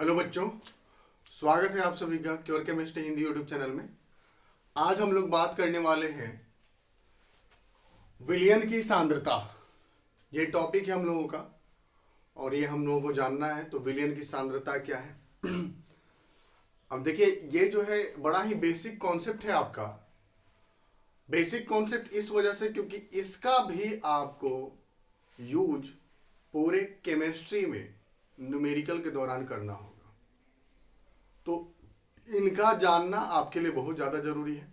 Hello बच्चों, स्वागत है आप सभी का cure chemistry Hindi YouTube channel में। आज हम लोग बात करने वाले हैं विलयन की सांद्रता। ये टॉपिक है हम लोगों का और ये हम लोगों को जानना है। तो विलयन की सांद्रता क्या है? अब देखिए, ये जो है बड़ा ही बेसिक कॉन्सेप्ट है आपका। बेसिक कॉन्सेप्ट इस वजह से क्योंकि इसका भी आपको यूज पूरे केमिस्ट्री में न्यूमेरिकल के दौरान करना होगा। तो इनका जानना आपके लिए बहुत ज़्यादा जरूरी है।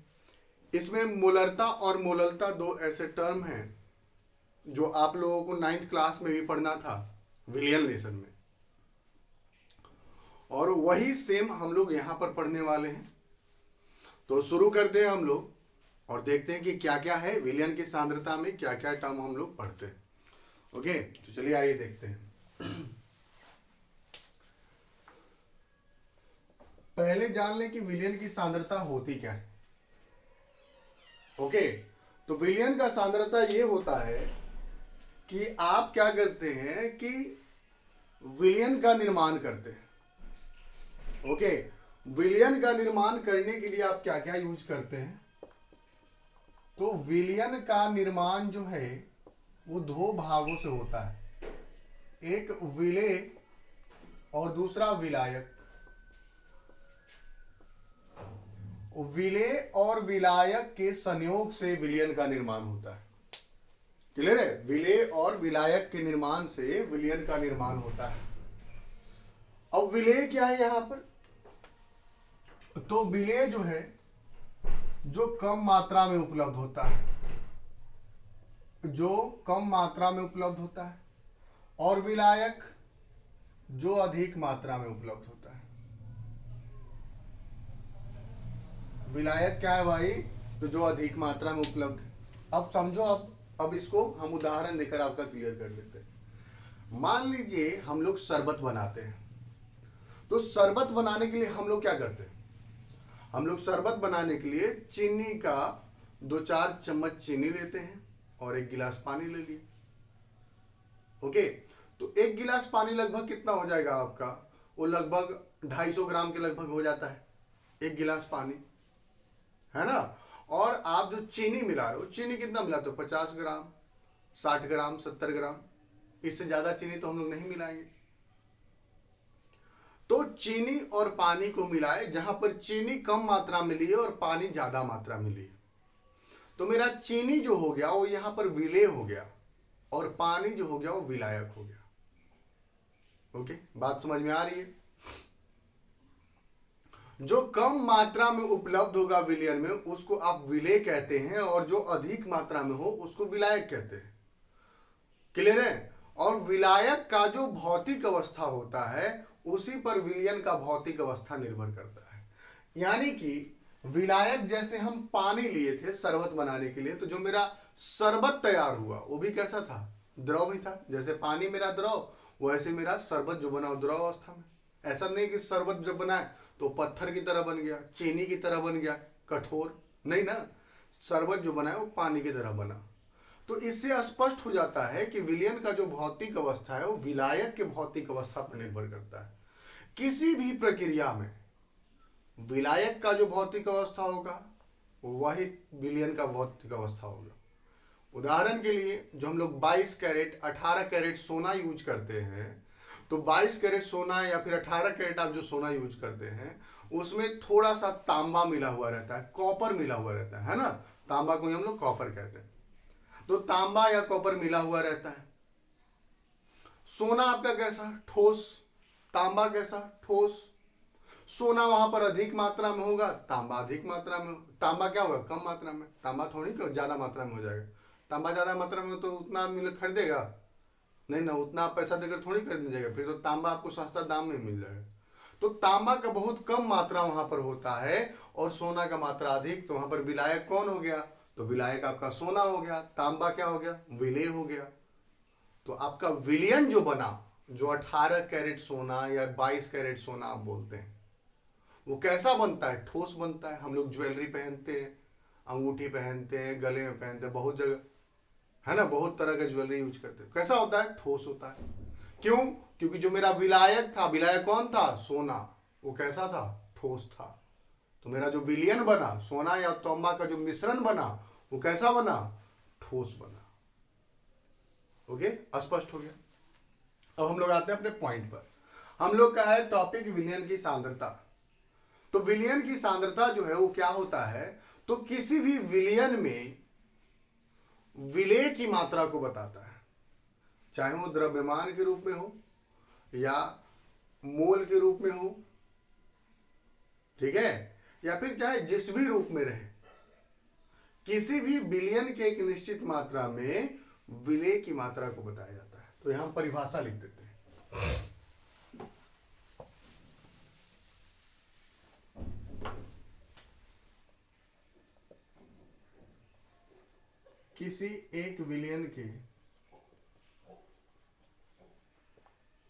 इसमें मोलरता और मोललता दो ऐसे टर्म हैं जो आप लोगों को 9th क्लास में भी पढ़ना था विलियन लेसन में, और वही सेम हम लोग यहां पर पढ़ने वाले हैं। तो शुरू करते हैं हम लोग और देखते हैं कि क्या क्या है विलियन की सांद्रता में, क्या क्या टर्म हम लोग पढ़ते हैं। ओके, तो चलिए आइए देखते हैं। पहले जान लें कि विलियन की सांद्रता होती क्या है। ओके, तो विलियन का सांद्रता ये होता है कि आप क्या करते हैं कि विलयन का निर्माण करते हैं। ओके, विलयन का निर्माण करने के लिए आप क्या क्या यूज करते हैं? तो विलयन का निर्माण जो है वो दो भागों से होता है, एक विलेय और दूसरा विलायक। विलेय और विलायक के संयोग से विलयन का निर्माण होता है। क्लियर है? विलेय और विलायक के निर्माण से विलयन का निर्माण होता है। अब विलेय क्या है यहां पर? तो विलेय जो है जो कम मात्रा में उपलब्ध होता है, जो कम मात्रा में उपलब्ध होता है, और विलायक जो अधिक मात्रा में उपलब्ध होता है। विलायक क्या है भाई? तो जो अधिक मात्रा में उपलब्ध है। अब समझो, अब इसको हम उदाहरण देकर आपका क्लियर कर देते हैं। मान लीजिए हम लोग शरबत बनाते हैं। तो शरबत बनाने के लिए हम लोग क्या करते हैं? हम लोग शरबत बनाने के लिए चीनी का 2-4 चम्मच चीनी लेते हैं और 1 गिलास पानी ले लिए। ओके, तो 1 गिलास पानी लगभग कितना हो जाएगा आपका? वो लगभग 250 ग्राम के लगभग हो जाता है 1 गिलास पानी, है ना। और आप जो चीनी मिला रहे हो, चीनी कितना मिलाते हो? 50 ग्राम, 60 ग्राम, 70 ग्राम। इससे ज्यादा चीनी तो हम लोग नहीं मिलाएंगे। तो चीनी और पानी को मिलाए, जहां पर चीनी कम मात्रा मिली है और पानी ज्यादा मात्रा मिली है, तो मेरा चीनी जो हो गया वो यहां पर विलेय हो गया और पानी जो हो गया वो विलायक हो गया। ओके, बात समझ में आ रही है? जो कम मात्रा में उपलब्ध होगा विलयन में उसको आप विलेय कहते हैं, और जो अधिक मात्रा में हो उसको विलायक कहते हैं। क्लियर है? और विलायक का जो भौतिक अवस्था होता है उसी पर विलयन का भौतिक अवस्था निर्भर करता है। यानी कि विलायक, जैसे हम पानी लिए थे शरबत बनाने के लिए, तो जो मेरा शरबत तैयार हुआ वो भी कैसा था? द्रव ही था। जैसे पानी मेरा द्रव, वैसे मेरा शरबत जो बना द्रव अवस्था में। ऐसा नहीं कि शरबत जब बनाए तो पत्थर की तरह बन गया, चीनी की तरह बन गया, कठोर नहीं ना। शरबत जो बना है वो पानी की तरह बना। तो इससे स्पष्ट हो जाता है कि विलयन का जो भौतिक अवस्था है वो विलायक के भौतिक अवस्था पर निर्भर करता है। किसी भी प्रक्रिया में विलायक का जो भौतिक अवस्था होगा वही विलयन का भौतिक अवस्था होगा। उदाहरण के लिए जो हम लोग 22 कैरेट 18 कैरेट सोना यूज करते हैं, तो 22 कैरेट सोना या फिर 18 कैरेट आप जो सोना यूज करते हैं उसमें थोड़ा सा तांबा मिला हुआ रहता है, कॉपर मिला हुआ रहता है ना। तांबा को हम लोग कॉपर कहते हैं। तो तांबा या कॉपर मिला हुआ रहता है। सोना आपका कैसा? ठोस। तांबा कैसा? ठोस। सोना वहां पर अधिक मात्रा में होगा, तांबा अधिक मात्रा में। तांबा क्या होगा? कम मात्रा में। तांबा थोड़ी ज्यादा मात्रा में हो जाएगा। तांबा ज्यादा मात्रा में तो उतना आदमी खरीदेगा नहीं ना, उतना आप पैसा देकर थोड़ी खरीदने जाएगा। फिर तो तांबा आपको सस्ता दाम में मिल जाएगा। तो तांबा का बहुत कम मात्रा वहां पर होता है और सोना का मात्रा अधिक। तो वहां पर विलायक कौन हो गया? तो विलायक आपका सोना हो गया। तांबा क्या हो गया? विलेय हो गया। तो आपका विलियन जो बना, जो 18 कैरेट सोना या 22 कैरेट सोना आप बोलते हैं, वो कैसा बनता है? ठोस बनता है। हम लोग ज्वेलरी पहनते हैं, अंगूठी पहनते हैं, गले में पहनते हैं, बहुत जगह है ना, बहुत तरह का ज्वेलरी यूज करते हैं। कैसा होता है? ठोस होता है। क्यों? क्योंकि जो मेरा विलायक था, विलायक कौन था? सोना, वो कैसा था? ठोस था। तो मेरा जो विलयन बना, सोना या तांबा का जो मिश्रण बना, वो कैसा बना? ठोस बना। ओके, स्पष्ट हो गया। अब हम लोग आते हैं अपने पॉइंट पर। हम लोग का है टॉपिक विलयन की सांद्रता। तो विलयन की सांद्रता जो है वो क्या होता है? तो किसी भी विलयन में विलेय की मात्रा को बताता है, चाहे वो द्रव्यमान के रूप में हो या मोल के रूप में हो, ठीक है, या फिर चाहे जिस भी रूप में रहे, किसी भी विलयन के एक निश्चित मात्रा में विलेय की मात्रा को बताया जाता है। तो यहां परिभाषा लिख देते हैं। किसी एक विलयन के,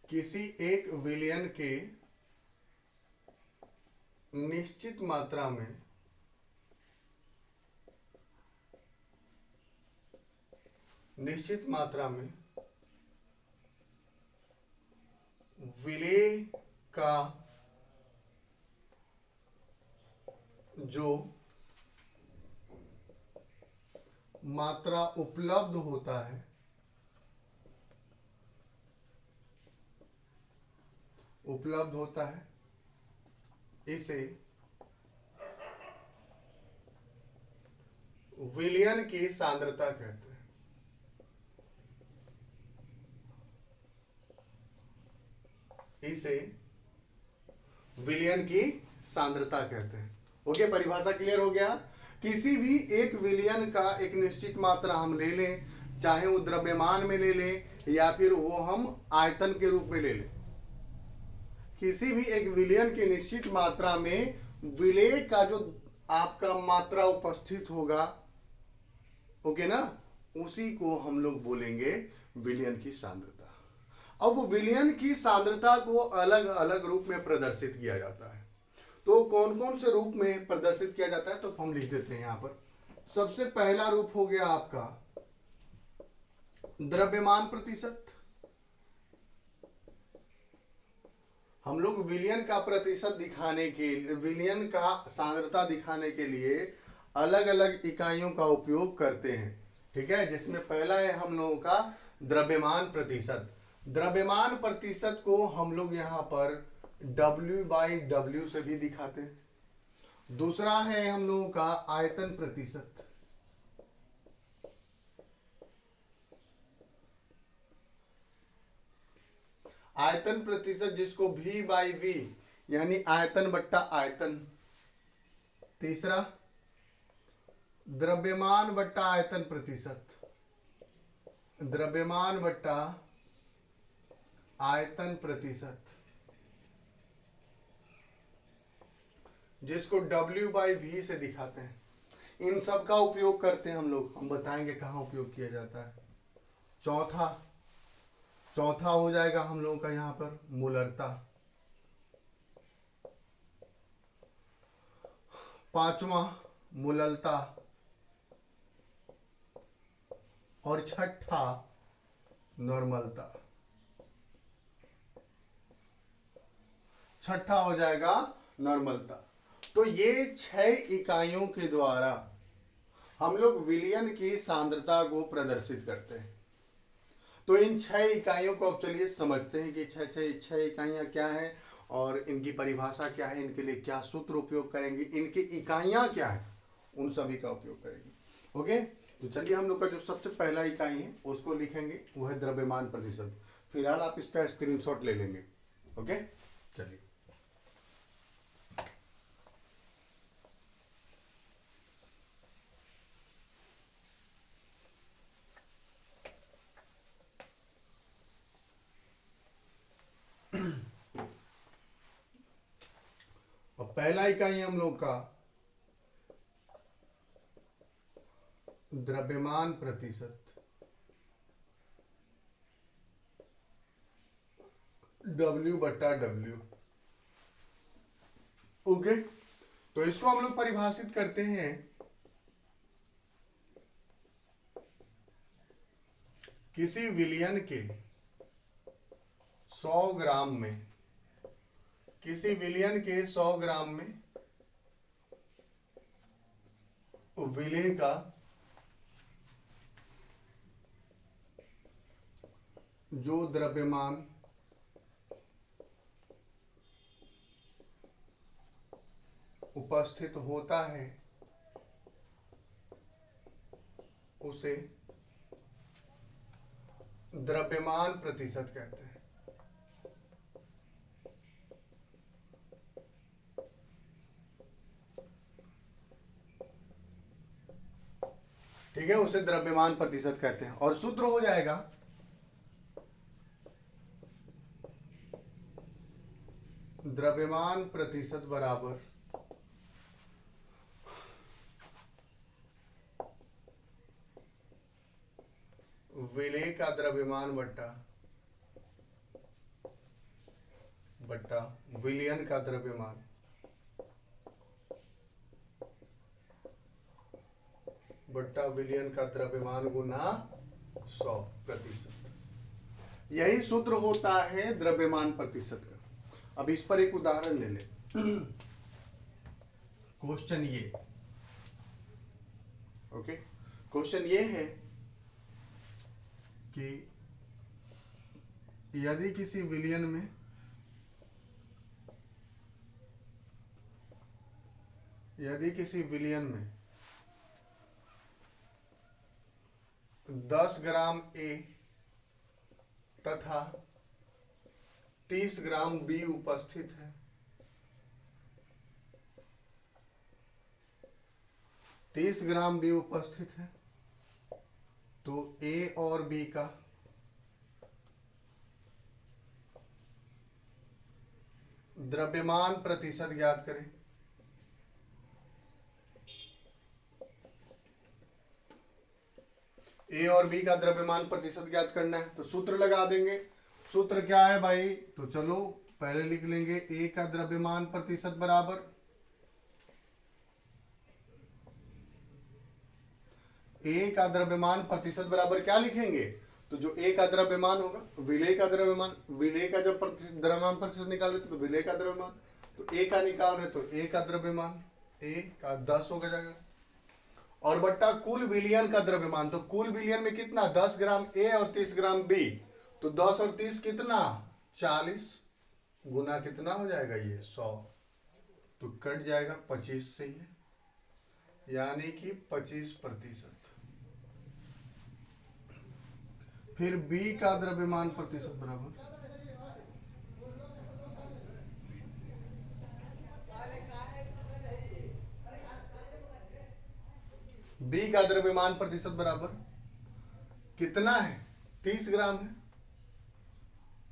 किसी एक विलयन के निश्चित मात्रा में विलेय का जो मात्रा उपलब्ध होता है, इसे विलयन की सांद्रता कहते हैं। इसे विलयन की सांद्रता कहते हैं। ओके, परिभाषा क्लियर हो गया। किसी भी एक विलयन का एक निश्चित मात्रा हम ले लें, चाहे वो द्रव्यमान में ले लें या फिर वो हम आयतन के रूप में ले लें, किसी भी एक विलयन की निश्चित मात्रा में विलेय का जो आपका मात्रा उपस्थित होगा, ओके ना, उसी को हम लोग बोलेंगे विलयन की सांद्रता। अब विलयन की सांद्रता को अलग अलग रूप में प्रदर्शित किया जाता है। तो कौन कौन से रूप में प्रदर्शित किया जाता है, तो हम लिख देते हैं यहां पर। सबसे पहला रूप हो गया आपका द्रव्यमान प्रतिशत। हम लोग विलयन का प्रतिशत दिखाने के लिए, विलयन का सांद्रता दिखाने के लिए अलग अलग इकाइयों का उपयोग करते हैं, ठीक है, जिसमें पहला है हम लोगों का द्रव्यमान प्रतिशत। द्रव्यमान प्रतिशत को हम लोग यहां पर W/W से भी दिखाते हैं। दूसरा है हम लोगों का आयतन प्रतिशत। आयतन प्रतिशत जिसको V/V यानी आयतन बट्टा आयतन। तीसरा द्रव्यमान बट्टा आयतन प्रतिशत, द्रव्यमान बट्टा आयतन प्रतिशत, जिसको W/V से दिखाते हैं। इन सब का उपयोग करते हैं हम लोग, हम बताएंगे कहां उपयोग किया जाता है। चौथा हो जाएगा हम लोगों का यहां पर मूलरता। पांचवा मूललता और छठा नॉर्मलता। छठा हो जाएगा नॉर्मलता। तो ये 6 इकाइयों के द्वारा हम लोग विलयन की सांद्रता को प्रदर्शित करते हैं। तो इन 6 इकाइयों को अब चलिए समझते हैं कि छह इकाइयां क्या हैं और इनकी परिभाषा क्या है, इनके लिए क्या सूत्र उपयोग करेंगे, इनकी इकाइयां क्या है, उन सभी का उपयोग करेंगे। ओके, तो चलिए हम लोग का जो सबसे पहला इकाई है उसको लिखेंगे, वो है द्रव्यमान प्रतिशत। फिलहाल आप इसका स्क्रीनशॉट ले लेंगे। ओके, चलिए। और पहला इकाई हम लोग का द्रव्यमान प्रतिशत, W/W। ओके, तो इसको हम लोग परिभाषित करते हैं किसी विलयन के 100 ग्राम में, किसी विलयन के 100 ग्राम में विलेय का जो द्रव्यमान उपस्थित होता है उसे द्रव्यमान प्रतिशत कहते हैं। ठीक है, उसे द्रव्यमान प्रतिशत कहते हैं। और सूत्र हो जाएगा द्रव्यमान प्रतिशत बराबर विलेय का द्रव्यमान बट्टा विलयन का द्रव्यमान बट्टा विलयन का द्रव्यमान गुना 100%। यही सूत्र होता है द्रव्यमान प्रतिशत का। अब इस पर एक उदाहरण ले ले। क्वेश्चन ये, ओके, क्वेश्चन ये है कि यदि किसी विलयन में यदि किसी विलयन में 10 ग्राम ए तथा 30 ग्राम बी उपस्थित है, 30 ग्राम बी उपस्थित है, तो ए और बी का द्रव्यमान प्रतिशत ज्ञात करें। ए और बी का द्रव्यमान प्रतिशत ज्ञात करना है, तो सूत्र लगा देंगे। सूत्र क्या है भाई? तो चलो पहले लिख लेंगे ए का द्रव्यमान प्रतिशत बराबर ए का द्रव्यमान प्रतिशत बराबर क्या लिखेंगे? तो जो ए का द्रव्यमान होगा विलेय का द्रव्यमान, विलेय का जब द्रव्यमान प्रतिशत निकाल रहे तो विलेय का द्रव्यमान, तो ए का निकाल रहे तो ए का द्रव्यमान, ए का 10 हो जाएगा, और बट्टा कुल विलयन का द्रव्यमान। तो कुल विलयन में कितना? 10 ग्राम ए और 30 ग्राम बी, तो 10 और 30 कितना? 40 गुना कितना हो जाएगा? ये 100, तो कट जाएगा 25 से ही, यानी कि 25%। फिर बी का द्रव्यमान प्रतिशत बराबर बी का द्रव्यमान प्रतिशत बराबर कितना है? 30 ग्राम है,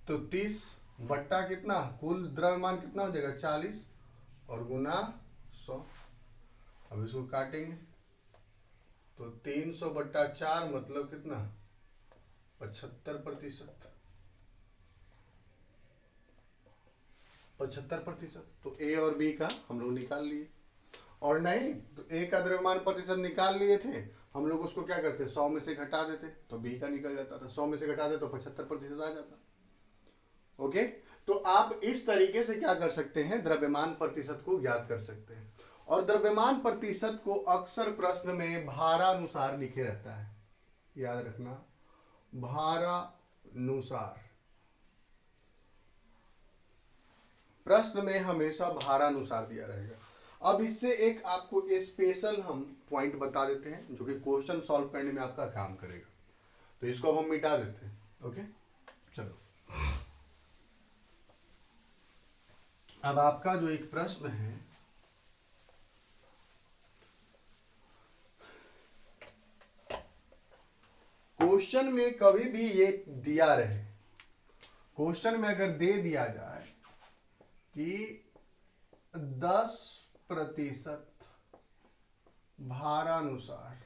तो 30 बट्टा कितना? कुल द्रव्यमान कितना हो जाएगा? 40 और गुना 100। अब इसको काटेंगे तो 300 बट्टा 4 मतलब कितना? 75%। 75%। तो ए और बी का हम लोग निकाल लिए, और नहीं तो ए का द्रव्यमान प्रतिशत निकाल लिए थे हम लोग, उसको क्या करते? 100 में से घटा देते तो बी का निकल जाता था, 100 में से घटा दे तो 75% आ जाता। ओके, तो आप इस तरीके से क्या कर सकते हैं? द्रव्यमान प्रतिशत को ज्ञात कर सकते हैं। और द्रव्यमान प्रतिशत को अक्सर प्रश्न में भारानुसार लिखे रहता है, याद रखना, भारानुसार। प्रश्न में हमेशा भारानुसार दिया रहेगा। अब इससे एक आपको स्पेशल हम पॉइंट बता देते हैं जो कि क्वेश्चन सॉल्व करने में आपका काम करेगा, तो इसको अब हम मिटा देते हैं। ओके, चलो अब आपका जो एक प्रश्न है, क्वेश्चन में कभी भी ये दिया रहे, क्वेश्चन में अगर दे दिया जाए कि 10% भारानुसार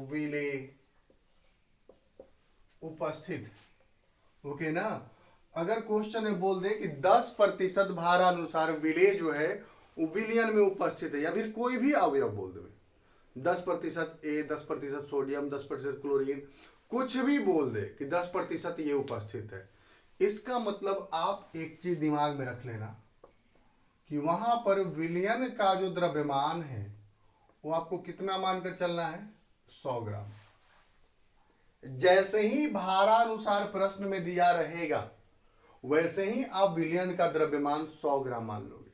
विलेय उपस्थित, ओके ना, अगर क्वेश्चन में बोल दे कि 10% भारानुसार विलेय जो है वो विलयन में उपस्थित है, या फिर कोई भी अवयव बोल दे, 10% ए, 10% सोडियम, 10% क्लोरीन, कुछ भी बोल दे कि 10% ये उपस्थित है, इसका मतलब आप एक चीज दिमाग में रख लेना कि वहां पर विलयन का जो द्रव्यमान है वो आपको कितना मानकर चलना है, 100 ग्राम। जैसे ही भारानुसार प्रश्न में दिया रहेगा वैसे ही आप विलयन का द्रव्यमान 100 ग्राम मान लोगे।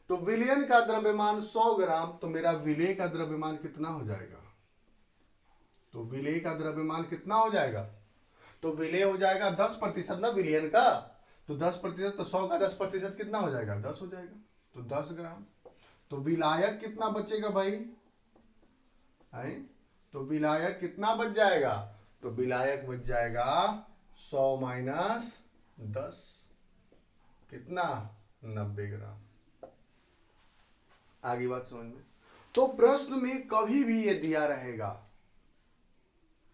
तो विलयन का द्रव्यमान 100 ग्राम, तो मेरा विलेय का द्रव्यमान कितना हो जाएगा, तो विलेय का द्रव्यमान कितना हो जाएगा, तो विलेय हो जाएगा 10% ना विलयन का, तो 10%, तो 100 का 10% कितना हो जाएगा, 10 हो जाएगा, तो 10 ग्राम। तो विलायक कितना बचेगा भाई, है? तो विलायक कितना बच जाएगा, तो विलायक बच जाएगा 100 माइनस 10, कितना, 90 ग्राम। आगे बात समझ में। तो प्रश्न में कभी भी ये दिया रहेगा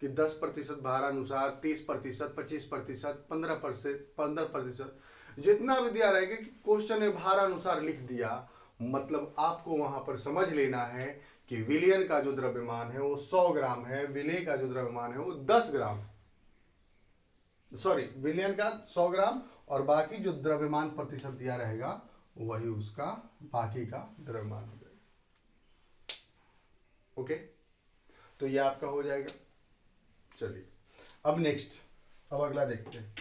कि 10% भारानुसार, 30%, 25%, 15%, जितना भी दिया रहेगा कि क्वेश्चन में भारानुसार लिख दिया, मतलब आपको वहां पर समझ लेना है कि विलयन का जो द्रव्यमान है वो 100 ग्राम है, विलेय का जो द्रव्यमान है वो 10 ग्राम, सॉरी विलयन का 100 ग्राम, और बाकी जो द्रव्यमान प्रतिशत दिया रहेगा वही उसका बाकी का द्रव्यमान हो जाएगा। ओके, तो ये आपका हो जाएगा। चलिए अब नेक्स्ट, अब अगला देखते हैं।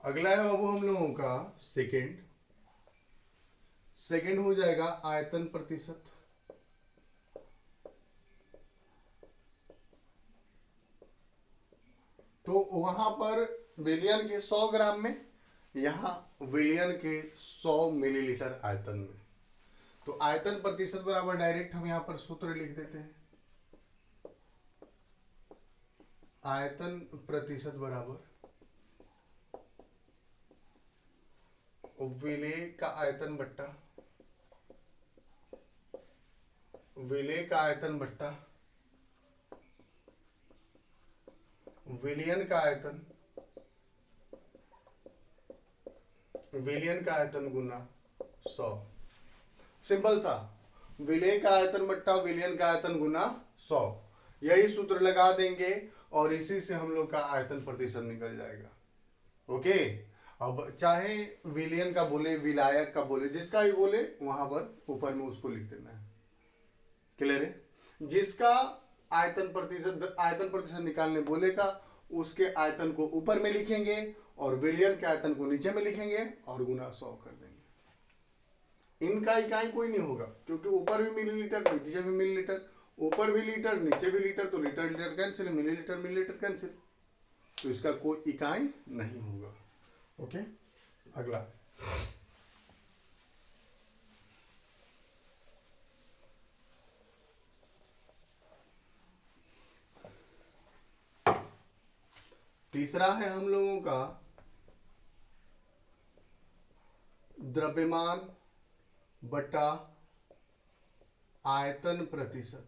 अगला है बाबू हम लोगों का सेकंड हो जाएगा आयतन प्रतिशत। तो वहां पर विलयन के 100 ग्राम में, यहां विलयन के 100 मिलीलीटर आयतन में। तो आयतन प्रतिशत बराबर डायरेक्ट हम यहां पर सूत्र लिख देते हैं, आयतन प्रतिशत बराबर विलेय का आयतन बट्टा विलेय का आयतन बट्टा विलयन का आयतन, विलयन का आयतन गुना 100। सिंपल सा, विलेय का आयतन बट्टा विलयन का आयतन गुना 100, यही सूत्र लगा देंगे और इसी से हम लोग का आयतन प्रतिशत निकल जाएगा। ओके, अब चाहे विलयन का बोले, विलायक का बोले, जिसका ही बोले वहां पर ऊपर में उसको लिख देना है। क्लियर है? जिसका आयतन प्रतिशत निकालने बोलेगा उसके आयतन को ऊपर में लिखेंगे और विलयन के आयतन को नीचे में लिखेंगे और गुना 100 कर देंगे। इनका इकाई कोई नहीं होगा क्योंकि ऊपर भी मिलीलीटर नीचे भी मिलीलीटर, ऊपर भी लीटर नीचे भी लीटर, तो litre litre cancel, millilitre millilitre cancel, तो इसका कोई इकाई नहीं होगा। ओके, अगला तीसरा है हम लोगों का द्रव्यमान बटा आयतन प्रतिशत।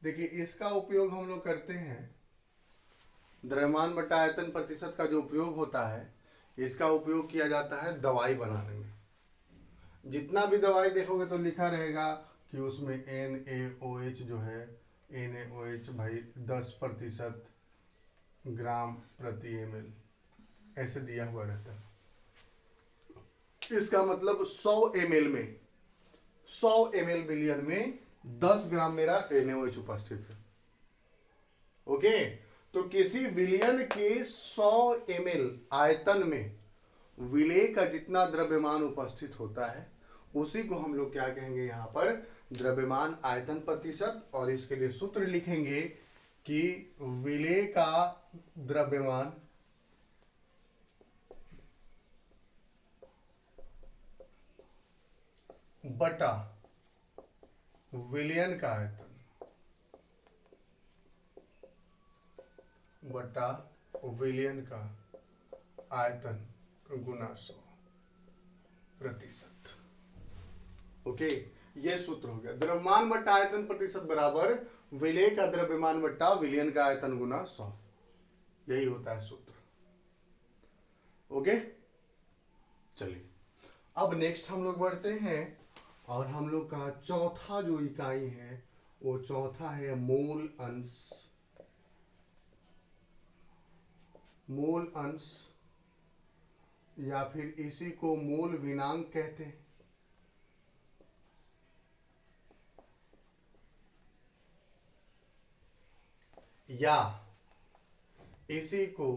देखिए इसका उपयोग हम लोग करते हैं, द्रव्यमान बटा आयतन प्रतिशत का जो उपयोग होता है इसका उपयोग किया जाता है दवाई बनाने में। जितना भी दवाई देखोगे तो लिखा रहेगा कि उसमें NaOH जो है, NaOH भाई 10% ग्राम प्रति ml ऐसे दिया हुआ रहता है। इसका मतलब 100 ml में, 100 ml विलयन में 10 ग्राम मेरा NaOH उपस्थित है। ओके, तो किसी विलयन के 100 ml आयतन में विलेय का जितना द्रव्यमान उपस्थित होता है उसी को हम लोग क्या कहेंगे, यहां पर द्रव्यमान आयतन प्रतिशत, और इसके लिए सूत्र लिखेंगे कि विलेय का द्रव्यमान बटा विलयन का आयतन बटा विलयन का आयतन गुना 100। प्रतिशत। ओके, ये सूत्र हो गया। द्रव्यमान बट्टा आयतन प्रतिशत बराबर विलेय का द्रव्यमान बट्टा विलयन का आयतन गुना 100, यही होता है सूत्र। ओके, चलिए अब नेक्स्ट हम लोग बढ़ते हैं और हम लोग का चौथा जो इकाई है वो चौथा है मोल अंश। मोल अंश या फिर इसी को मोल विनांक कहते हैं। या इसी को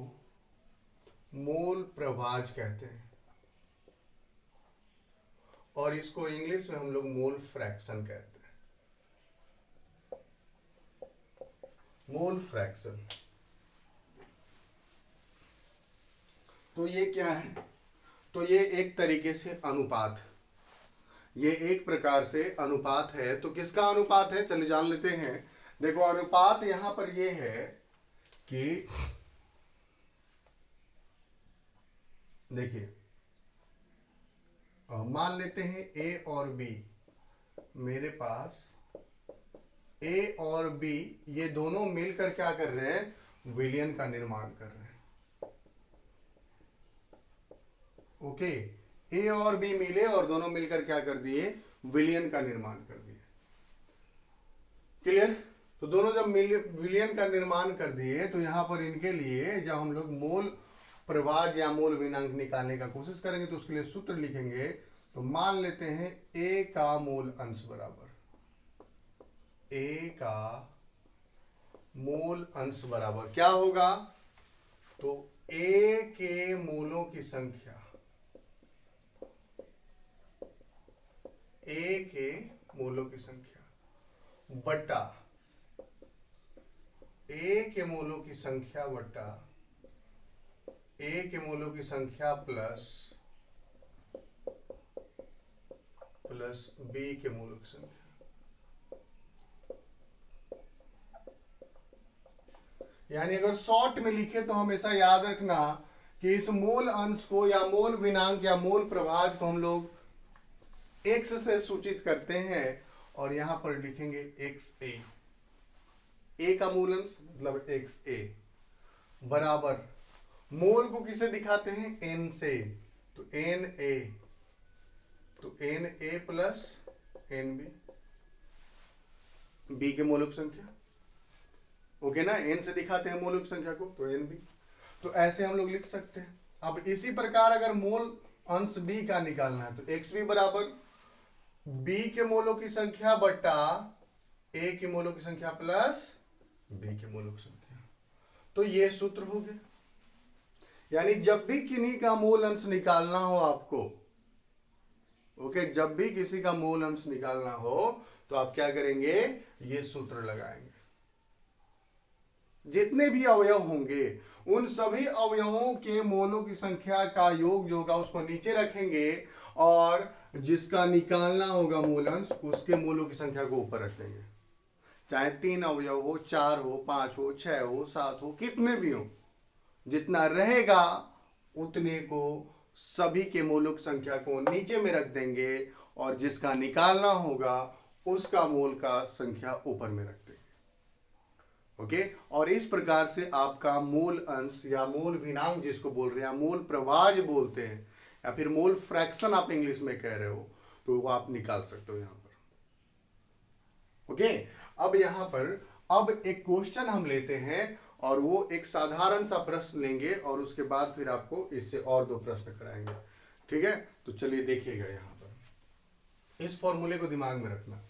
मोल प्रभाज कहते हैं और इसको इंग्लिश में हम लोग मोल फ्रैक्शन कहते हैं। Mole fraction. तो ये क्या है? तो ये एक तरीके से अनुपात, ये एक प्रकार से अनुपात है। तो किसका अनुपात है चलिए जान लेते हैं। देखो अनुपात यहां पर ये है कि देखिए मान लेते हैं ए और बी, मेरे पास ए और बी ये दोनों मिलकर क्या कर रहे हैं? विलयन का निर्माण कर रहे हैं। ओके, ए और बी मिले और दोनों मिलकर क्या कर दिए? विलयन का निर्माण कर दिए। क्लियर? तो दोनों जब विलयन का निर्माण कर दिए तो यहां पर इनके लिए जब हम लोग मोल प्रभाज या मोल विनांक निकालने का कोशिश करेंगे तो उसके लिए सूत्र लिखेंगे। तो मान लेते हैं ए का मोल अंश बराबर, ए का मोल अंश बराबर क्या होगा? तो ए के मोलों की संख्या, ए के मोलों की संख्या बटा ए के मोलों की संख्या बटा ए के मोलों की संख्या प्लस बी के मोलों की संख्या। यानी अगर शॉर्ट में लिखे तो हमेशा याद रखना कि इस मोल अंश को या मोल विनांक या मोल प्रभाज को हम लोग एक्स से सूचित करते हैं और यहां पर लिखेंगे एक्स ए। ए का मूल अंश मतलब एक्स ए बराबर मोल को किसे दिखाते हैं? एन से, तो एन ए, तो N A plus N B, B के मोलों की संख्या। ओके ना, एन से दिखाते हैं मोलों की संख्या को तो एन बी। तो ऐसे हम लोग लिख सकते हैं। अब इसी प्रकार अगर मोल अंश बी का निकालना है तो एक्स बी बराबर बी के मोलों की संख्या बटा ए के मोलों की संख्या प्लस बी के मोलों की संख्या। तो ये सूत्र हो गया। यानी जब भी किन्हीं का मोल अंश निकालना हो आपको, ओके, जब भी किसी का मोल अंश निकालना हो तो आप क्या करेंगे? ये सूत्र लगाएंगे। जितने भी अवयव होंगे उन सभी अवयवों के मोलों की संख्या का योग जो होगा उसको नीचे रखेंगे और जिसका निकालना होगा मोल अंश उसके मोलों की संख्या को ऊपर रख देंगे। चाहे 3 अवयव हो, 4 हो, 5 हो, 6 हो, 7 हो, कितने भी हो, जितना रहेगा उतने को सभी के मोलों की संख्या को नीचे में रख देंगे और जिसका निकालना होगा उसका मोल का संख्या ऊपर में रख देंगे। ओके, और इस प्रकार से आपका मोल अंश या मोल विनांक जिसको बोल रहे हैं, मोल प्रभाज बोलते हैं या फिर मोल फ्रैक्शन आप इंग्लिश में कह रहे हो, तो वो आप निकाल सकते हो यहां पर। ओके, अब यहां पर अब एक क्वेश्चन हम लेते हैं और वो एक साधारण सा प्रश्न लेंगे और उसके बाद फिर आपको इससे और 2 प्रश्न कराएंगे। ठीक है, तो चलिए देखिएगा यहां पर इस फॉर्मूले को दिमाग में रखना।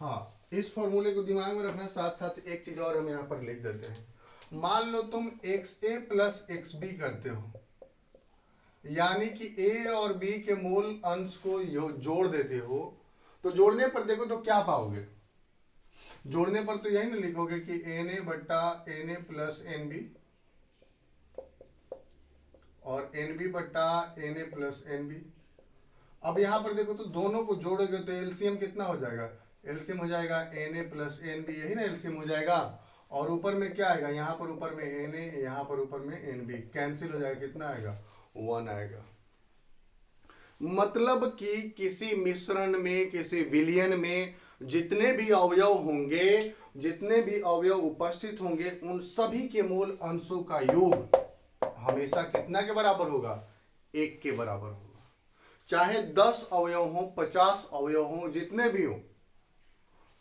हाँ, इस फॉर्मूले को दिमाग में रखना, साथ साथ एक चीज और हम यहां पर लिख देते हैं। मान लो तुम एक्स ए प्लस एक्स बी करते हो, यानी कि ए और बी के मोल अंश को जोड़ देते हो, तो जोड़ने पर देखो तो क्या पाओगे? जोड़ने पर तो यही ना लिखोगे कि एन ए बट्टा N A plus N B और एन बी बट्टा N A plus N B. अब यहां पर देखो तो दोनों को जोड़ोगे तो एलसीएम कितना हो जाएगा? एलसीएम हो जाएगा N A plus N B, यही ना एलसीएम हो जाएगा। और ऊपर में क्या आएगा? यहाँ पर ऊपर में एन ए, यहाँ पर ऊपर में एन बी, कैंसिल हो जाएगा, कितना आएगा? 1 आएगा। मतलब कि किसी मिश्रण में, किसी विलयन में जितने भी अवयव होंगे, जितने भी अवयव उपस्थित होंगे, उन सभी के मूल अंशों का योग हमेशा कितना के बराबर होगा? 1 के बराबर होगा। चाहे 10 अवयव हो, 50 अवयव हो, जितने भी हो,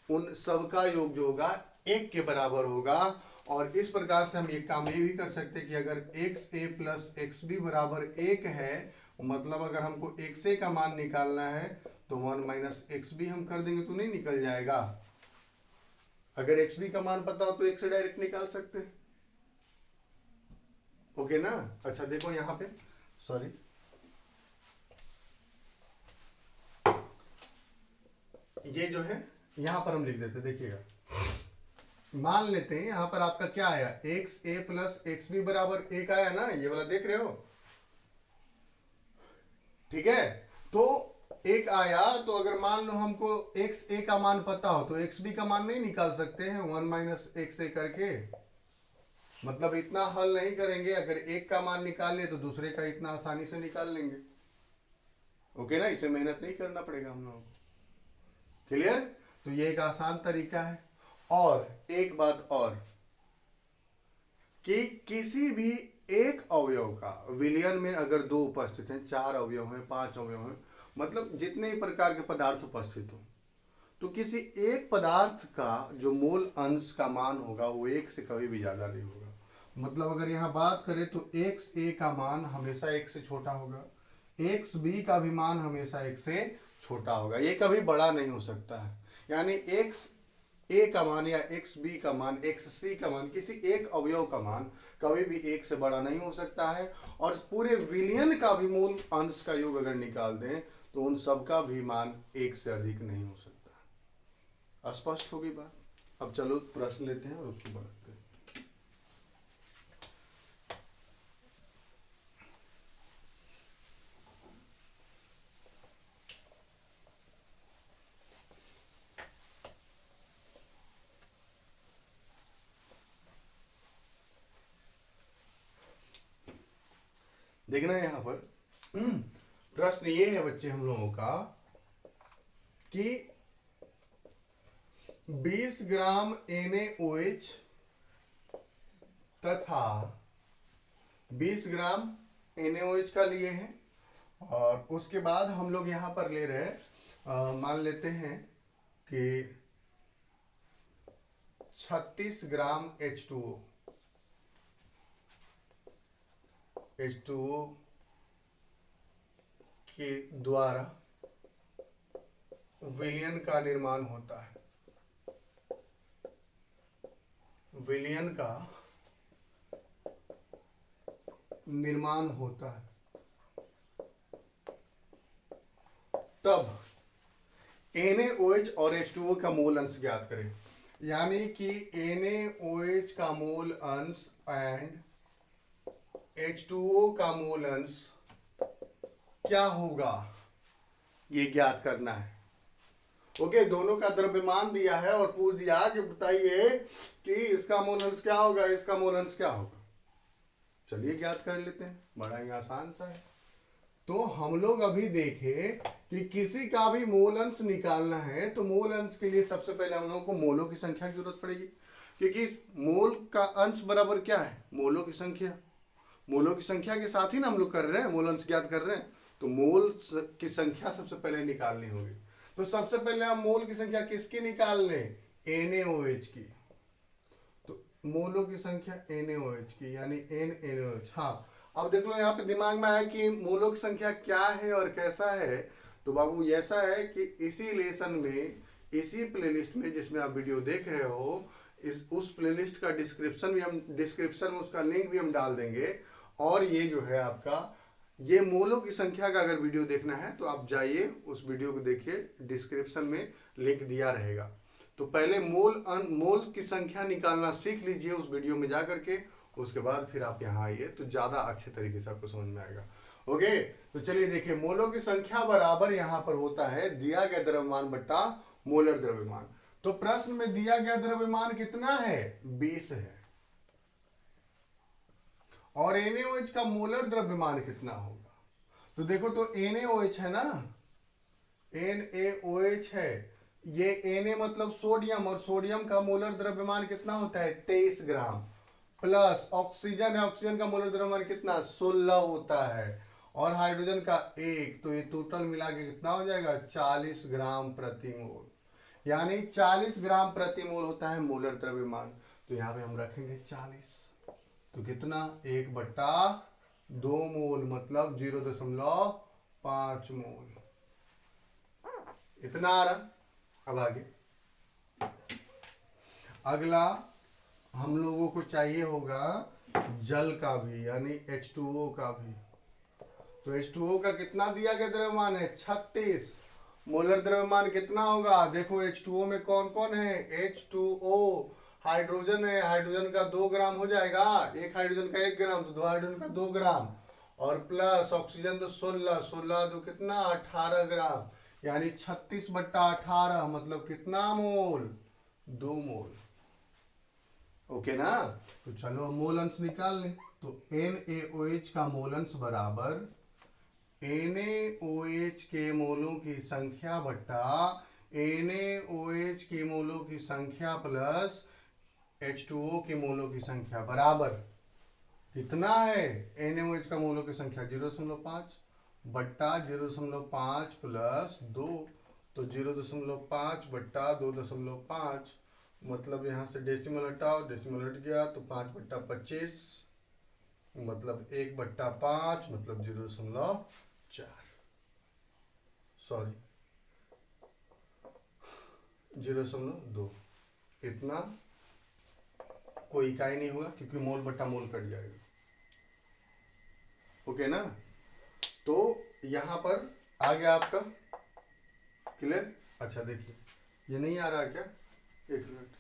उन सबका योग जो होगा 1 के बराबर होगा। और इस प्रकार से हम एक काम ये भी कर सकते हैं कि अगर एक्स ए प्लस एक्स बी बराबर 1 है, मतलब अगर हमको एक्स ए का मान निकालना है तो 1 माइनस एक्स बी हम कर देंगे तो नहीं निकल जाएगा? अगर एक्स बी का मान पता हो तो एक से डायरेक्ट निकाल सकते हैं। ओके ना? अच्छा देखो यहां पे, सॉरी, ये जो है यहां पर हम लिख देते, देखिएगा, मान लेते हैं यहां पर आपका क्या आया, एक्स ए प्लस एक्स बी बराबर 1 आया ना, ये वाला देख रहे हो? ठीक है, तो 1 आया, तो अगर मान लो हमको एक्स ए का मान पता हो तो एक्स बी का मान नहीं निकाल सकते हैं 1 माइनस एक्स ए करके? मतलब इतना हल नहीं करेंगे, अगर एक का मान निकाल ले तो दूसरे का इतना आसानी से निकाल लेंगे। ओके ना? इसे मेहनत नहीं करना पड़ेगा हम लोगों को। क्लियर? तो ये एक आसान तरीका है। और एक बात और, कि किसी भी एक अवयव का विलयन में अगर 2 उपस्थित हैं, 4 अवयव हैं, 5 अवयव हैं, मतलब जितने ही प्रकार के पदार्थ उपस्थित हो, तो किसी एक पदार्थ का जो मूल अंश का मान होगा वो 1 से कभी भी ज्यादा नहीं होगा। मतलब अगर यहाँ बात करें तो एक्स ए का मान हमेशा 1 से छोटा होगा, एक्स बी का भी मान हमेशा 1 से छोटा होगा, ये कभी बड़ा नहीं हो सकता है। यानी एक्स ए का मान या एक्स बी का मान, एक्स सी का मान, किसी एक अवयव का मान कभी भी 1 से बड़ा नहीं हो सकता है। और पूरे विलयन का भी मूल अंश का योग अगर निकाल दें तो उन सब का भी मान 1 से अधिक नहीं हो सकता। स्पष्ट होगी बात? अब चलो प्रश्न लेते हैं और उसको बढ़ाते हैं। देखना यहां पर प्रश्न ये है बच्चे हम लोगों का कि 20 ग्राम NaOH तथा 20 ग्राम NaOH का लिए हैं, और उसके बाद हम लोग यहां पर ले रहे हैं, मान लेते हैं कि 36 ग्राम H2O के द्वारा विलयन का निर्माण होता है। विलयन का निर्माण होता है, तब NaOH और H2O का मूल अंश ज्ञात करें। यानी कि NaOH का मूल अंश एंड H2O का मूल अंश क्या होगा ये ज्ञात करना है। ओके, दोनों का द्रव्यमान दिया है और पूछ दिया कि बताइए कि इसका मूल अंश क्या होगा, इसका मूल अंश क्या होगा। चलिए ज्ञात कर लेते हैं, बड़ा ही आसान सा है। तो हम लोग अभी देखें कि किसी का भी मूल अंश निकालना है तो मूल अंश के लिए सबसे पहले हम लोगों को मोलों की संख्या की जरूरत पड़ेगी, क्योंकि मोल का अंश बराबर क्या है? मोलों की संख्या। मोलों की संख्या के साथ ही ना हम लोग कर रहे हैं, मूल अंश ज्ञात कर रहे हैं, तो मोल की संख्या सबसे पहले निकालनी होगी। तो सबसे पहले हम मोल की संख्या किसकी निकाल लें? NaOH की। तो मोलों की संख्या NaOH की, यानी NaOH। हाँ, अब देख लो यहाँ पे दिमाग में आया कि मोलों की संख्या क्या है और कैसा है। तो बाबू ऐसा है कि इसी लेसन में, इसी प्लेलिस्ट में जिसमें आप वीडियो देख रहे हो, उस प्लेलिस्ट का डिस्क्रिप्शन में उसका लिंक भी हम डाल देंगे। और ये जो है आपका, ये मोलों की संख्या का अगर वीडियो देखना है तो आप जाइए उस वीडियो को देखिए, डिस्क्रिप्शन में लिंक दिया रहेगा। तो पहले मोल की संख्या निकालना सीख लीजिए उस वीडियो में जाकर के, उसके बाद फिर आप यहाँ आइए तो ज्यादा अच्छे तरीके से आपको समझ में आएगा। ओके, तो चलिए देखिए, मोलों की संख्या बराबर यहाँ पर होता है दिया गया द्रव्यमान बट्टा मोलर द्रव्यमान। तो प्रश्न में दिया गया द्रव्यमान कितना है? 20 है। और NaOH का मोलर द्रव्यमान कितना होगा? तो देखो तो NaOH है ना, NaOH है, ये Na मतलब सोडियम, और सोडियम का मोलर द्रव्यमान कितना होता है 23 ग्राम, प्लस ऑक्सीजन है, ऑक्सीजन का मोलर द्रव्यमान कितना 16 होता है, और हाइड्रोजन का 1, तो ये टोटल मिला के कितना हो जाएगा 40 ग्राम प्रति मोल, यानी 40 ग्राम प्रति मोल होता है मोलर द्रव्यमान। तो यहाँ पे हम रखेंगे 40, तो कितना 1/2 मोल मतलब 0.5 मोल, इतना आ रहा। अब आगे अगला हम लोगों को चाहिए होगा जल का भी, यानी H2O का भी। तो H2O का कितना दिया गया द्रव्यमान है 36, मोलर द्रव्यमान कितना होगा, देखो H2O में कौन कौन है, H2O हाइड्रोजन है, हाइड्रोजन का 2 ग्राम हो जाएगा, एक हाइड्रोजन का 1 ग्राम, तो 2 हाइड्रोजन का 2 ग्राम, और प्लस ऑक्सीजन तो 16, 16 तो कितना 18 ग्राम, यानी 36/18 मतलब कितना मोल 2 मोल। ओके ना, तो चलो मोल अंश निकाल लें। तो NaOH का मोल अंश बराबर NaOH के मोलों की संख्या बट्टा NaOH की मोलों की संख्या प्लस H2O की मोलों की संख्या बराबर कितना है, NaOH का मोलों की संख्या 0.5 बट्टा 0.5 प्लस 2, तो 0.5 बट्टा 2.5, मतलब यहाँ से डेसिमल हटाओ, डेसिमल हट गया तो 5/25 मतलब 1/5 मतलब 0.4, सॉरी 0.2, इतना कोई इकाई नहीं होगा क्योंकि मोल बट्टा मोल कट जाएगा। ओके ना, तो यहां पर आ गया आपका क्लियर। अच्छा देखिए ये नहीं आ रहा क्या, एक मिनट,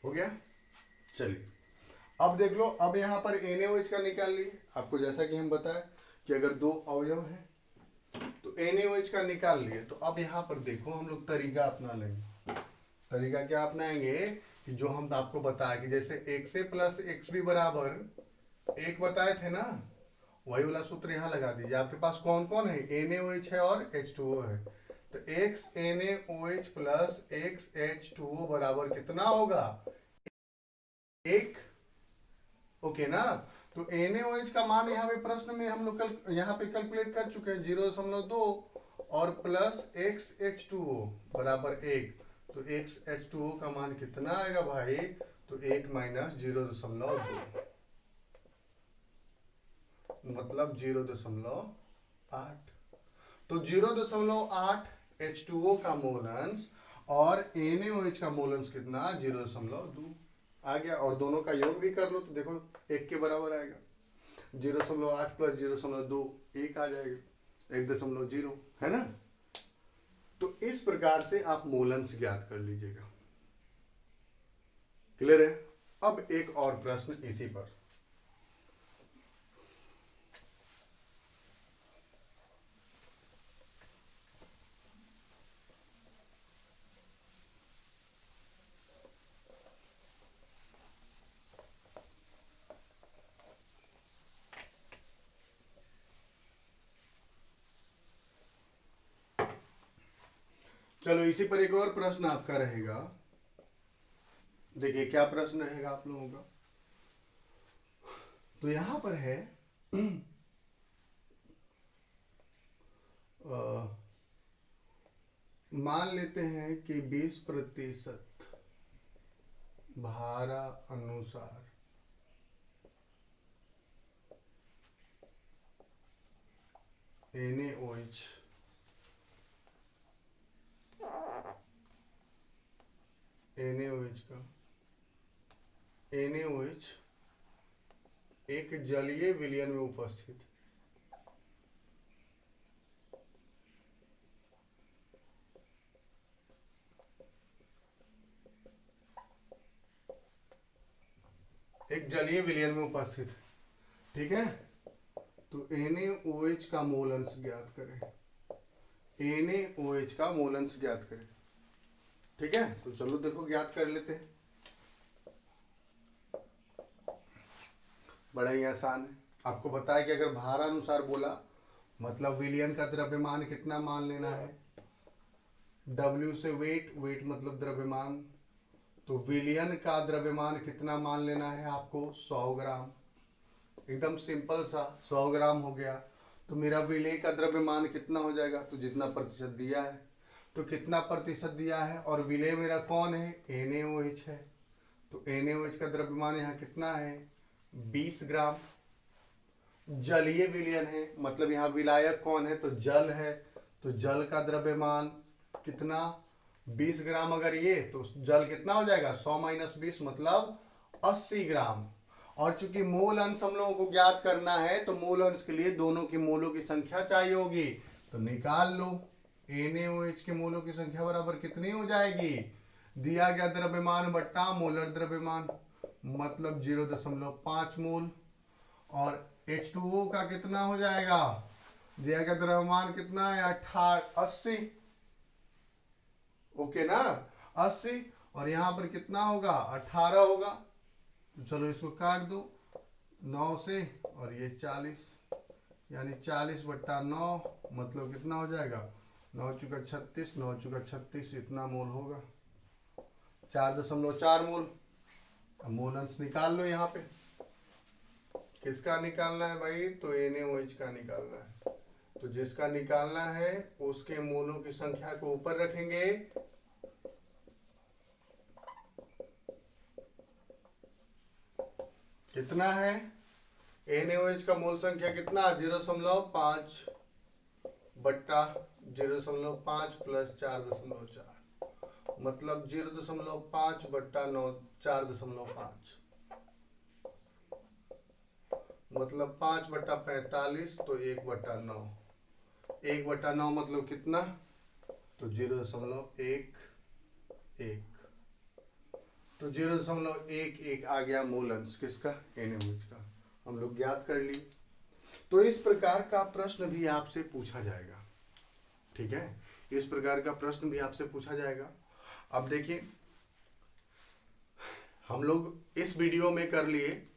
हो गया, चलिए अब देख लो। अब यहां पर NaOH का निकाल लिए, आपको जैसा कि हम बताए कि अगर दो अवयव है तो NaOH का निकाल लिए। तो अब यहां पर देखो हम लोग तरीका अपना लेंगे। तरीका क्या अपनाएंगे कि जो हम आपको बताया कि जैसे x a plus x b बराबर 1 बताए थे ना, वही वाला सूत्र यहाँ लगा दीजिए। आपके पास कौन कौन है, NaOH है और H2O है, तो x NaOH plus x H2O बराबर कितना होगा 1। ओके ना, तो NaOH का मान यहाँ पे प्रश्न में हम लोग यहाँ पे कैलकुलेट कर चुके हैं 0.2 और प्लस x H2O बराबर 1, तो x H2O का मान कितना आएगा भाई, तो 1 माइनस 0.2 मतलब 0.8, तो 0.8 H2O का मोलंस और NaOH का मोलंस कितना 0.2 आ गया, और दोनों का योग भी कर लो तो देखो 1 के बराबर आएगा, 0.8 प्लस 0.2 1 आ जाएगा, 1.0 है ना। तो इस प्रकार से आप मोलंस ज्ञात कर लीजिएगा। क्लियर है। अब एक और प्रश्न इसी पर, चलो इसी पर एक और प्रश्न आपका रहेगा। देखिए क्या प्रश्न रहेगा आप लोगों का, तो यहां पर है मान लेते हैं कि 20% भारा अनुसार NaOH एक जलीय विलयन में उपस्थित एक जलीय विलयन में उपस्थित है, ठीक है। तो NaOH का मोल अंश ज्ञात करें, NaOH का मोल अंश ज्ञात करें, ठीक है। तो चलो देखो ज्ञात कर लेते हैं। बड़ा ही आसान है। आपको बताया कि अगर भारानुसार बोला मतलब विलियन का द्रव्यमान कितना मान लेना है, W से वेट, वेट मतलब द्रव्यमान, तो विलियन का द्रव्यमान कितना मान लेना है आपको 100 ग्राम। एकदम सिंपल सा 100 ग्राम हो गया। तो मेरा विलेय का द्रव्यमान कितना हो जाएगा, तो जितना प्रतिशत दिया है, तो कितना प्रतिशत दिया है और विलेय मेरा कौन है, NaOH है। तो NaOH का द्रव्यमान यहाँ कितना है 20 ग्राम। जलीय विलयन है मतलब यहाँ विलायक कौन है, तो जल है। तो जल का द्रव्यमान कितना 20 ग्राम। अगर ये तो जल कितना हो जाएगा 100 - 20 मतलब 80 ग्राम। और चूंकि मोल अंश हम लोगों को ज्ञात करना है तो मोल अंश के लिए दोनों की मोलों की संख्या चाहिए होगी, तो निकाल लो। NaOH के मोलों की संख्या बराबर कितनी हो जाएगी, दिया गया द्रव्यमान बट्टा मोलर द्रव्यमान मतलब 0.5 मोल। और H2O का कितना हो जाएगा, दिया गया द्रव्यमान कितना है 80, ओके ना 80, और यहां पर कितना होगा 18 होगा। तो चलो इसको काट दो 9 से, और ये 40 यानी 40/9 मतलब कितना हो जाएगा 9 चुका 36, 9 चुका 36 इतना मोल होगा 4.4 मोल। अब मोल अंश निकाल लो। यहाँ पे किसका निकालना है भाई, तो NaOH का निकालना है। तो जिसका निकालना है उसके मोलों की संख्या को ऊपर रखेंगे, कितना है NaOH का मोल संख्या कितना 0.5 बट्टा 0.5 प्लस 4.4 मतलब 0.5/9 4.5 मतलब 5/45 तो 1/9। 1/9 मतलब कितना, तो 0.11। तो 0.11 आ गया मूल अंश किसका, NaOH का। हम लोग ज्ञात कर लिए। तो इस प्रकार का प्रश्न भी आपसे पूछा जाएगा, ठीक है, इस प्रकार का प्रश्न भी आपसे पूछा जाएगा। अब देखिए हम लोग इस वीडियो में कर लिए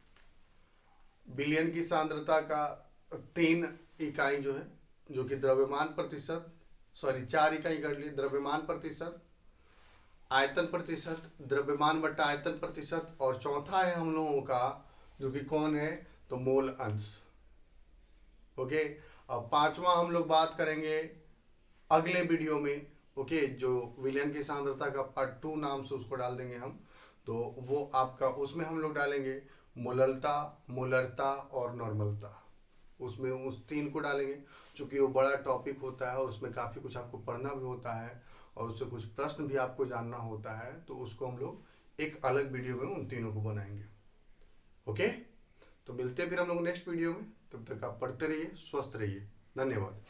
विलयन की सांद्रता का 3 इकाई जो है, जो कि द्रव्यमान प्रतिशत, सॉरी 4 इकाई कर लिए, द्रव्यमान प्रतिशत, आयतन प्रतिशत, द्रव्यमान बट्टा आयतन प्रतिशत, और चौथा है हम लोगों का जो कि कौन है, तो मोल अंश। ओके, अब पांचवा हम लोग बात करेंगे अगले वीडियो में। ओके, जो विलयन की सांद्रता का पार्ट 2 नाम से उसको डाल देंगे हम, तो वो आपका उसमें हम लोग डालेंगे मोललता, मोलरता और नॉर्मलता। उसमें उस 3 को डालेंगे, क्योंकि वो बड़ा टॉपिक होता है और उसमें काफ़ी कुछ आपको पढ़ना भी होता है और उससे कुछ प्रश्न भी आपको जानना होता है। तो उसको हम लोग एक अलग वीडियो में उन तीनों को बनाएंगे। ओके, तो मिलते हैं फिर हम लोग नेक्स्ट वीडियो में। तब तक आप पढ़ते रहिए, स्वस्थ रहिए, धन्यवाद।